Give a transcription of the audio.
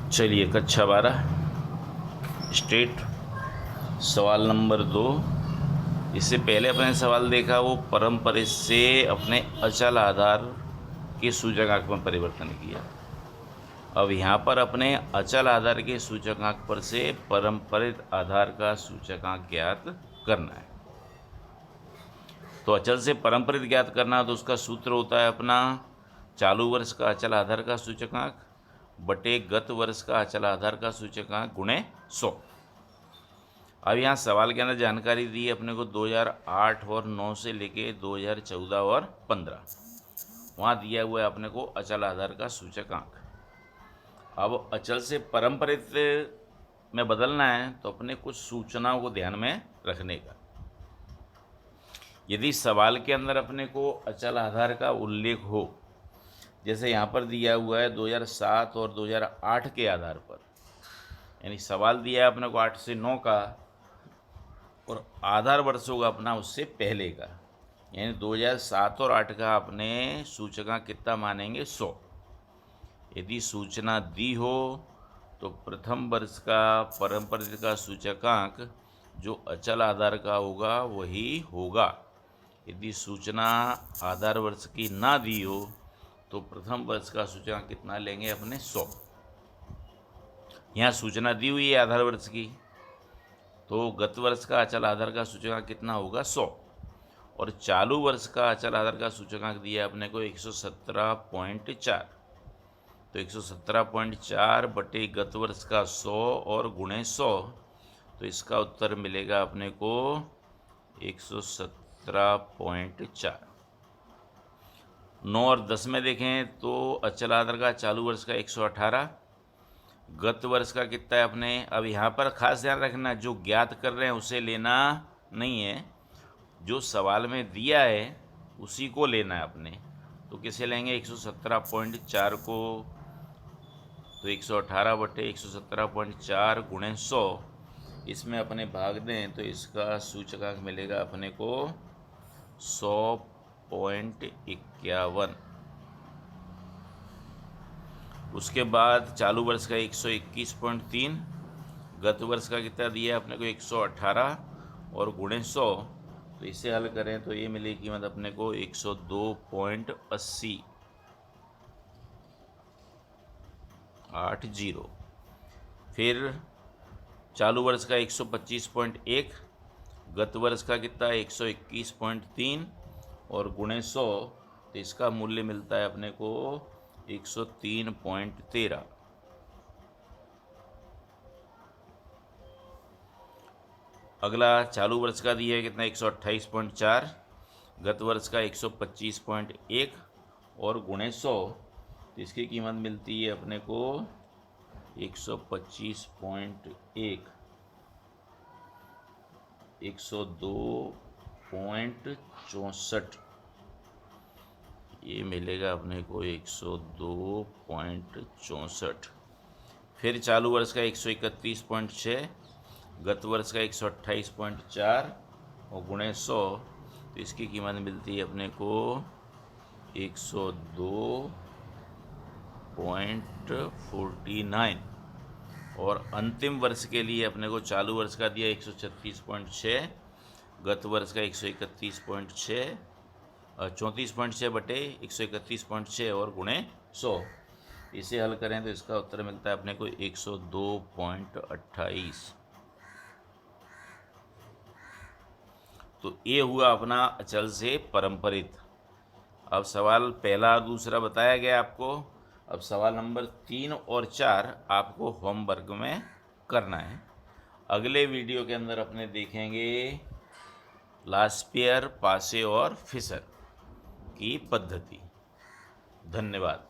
चलिए कक्षा 12 स्टेट सवाल नंबर 2। इससे पहले अपने सवाल देखा वो परम्परित से अपने अचल आधार के सूचकांक में परिवर्तन किया। अब यहाँ पर अपने अचल आधार के सूचकांक पर से परम्परित आधार का सूचकांक ज्ञात करना है। तो अचल से परम्परित ज्ञात करना तो उसका सूत्र होता है अपना चालू वर्ष का अचल आधार का सूचकांक बटे गत वर्ष का अचल आधार का सूचकांक गुणे 100। अब यहाँ सवाल के अंदर जानकारी दी है अपने को 2008 और 9 से लेके 2014 और 15, वहाँ दिया हुआ है अपने को अचल आधार का सूचकांक। अब अचल से परम्परित में बदलना है तो अपने कुछ सूचनाओं को ध्यान में रखने का। यदि सवाल के अंदर अपने को अचल आधार का उल्लेख हो, जैसे यहाँ पर दिया हुआ है 2007 और 2008 के आधार पर, यानी सवाल दिया है अपने को 8 से 9 का और आधार वर्ष होगा अपना उससे पहले का, यानी 2007 और 8 का अपने सूचकांक कितना मानेंगे 100। यदि सूचना दी हो तो प्रथम वर्ष का परम्परित का सूचकांक जो अचल आधार का होगा वही होगा। यदि सूचना आधार वर्ष की ना दी हो तो प्रथम वर्ष का सूचकांक कितना लेंगे अपने 100। यहाँ सूचना दी हुई है आधार वर्ष की, तो गत वर्ष का अचल आधार का सूचकांक कितना होगा 100 और चालू वर्ष का अचल आधार का सूचकांक दिया अपने को 117.4। तो 117.4 बटे गत वर्ष का 100 और गुणे 100, तो इसका उत्तर मिलेगा अपने को 117.4। 9 और 10 में देखें तो अचल आधार का चालू वर्ष का 118, गत वर्ष का कितना है अपने। अब यहाँ पर खास ध्यान रखना, जो ज्ञात कर रहे हैं उसे लेना नहीं है, जो सवाल में दिया है उसी को लेना है अपने। तो किसे लेंगे 117.4 को, तो 118 बटे 117.4 गुणे 100, इसमें अपने भाग दें तो इसका सूचकांक मिलेगा अपने को 100.51। उसके बाद चालू वर्ष का 121.3, गत वर्ष का कितना दिया अपने को 118 और गुणे 100, तो इसे हल करें तो ये मिलेगी कीमत अपने को 102.80। फिर चालू वर्ष का 125.1, गत वर्ष का कितना 121.3 और गुणे 100, तो इसका मूल्य मिलता है अपने को 103.13। अगला चालू वर्ष का दिया है कितना 128.4, गत वर्ष का 125.1 और गुणे 100, तो इसकी कीमत मिलती है अपने को 125.1 102.64, ये मिलेगा अपने को 102.64। फिर चालू वर्ष का 131.6, गत वर्ष का 128.4 और गुणे 100, तो इसकी कीमत मिलती है अपने को 102.49। और अंतिम वर्ष के लिए अपने को चालू वर्ष का दिया 136.6, गत वर्ष का 131.6 34.6 बटे 131.6 और गुणे 100, इसे हल करें तो इसका उत्तर मिलता है अपने को 102.28। तो ये हुआ अपना अचल से परम्परित। अब सवाल पहला और दूसरा बताया गया आपको। अब सवाल नंबर 3 और 4 आपको होमवर्क में करना है। अगले वीडियो के अंदर अपने देखेंगे लास्पियर, पासे और फिशर की पद्धति। धन्यवाद।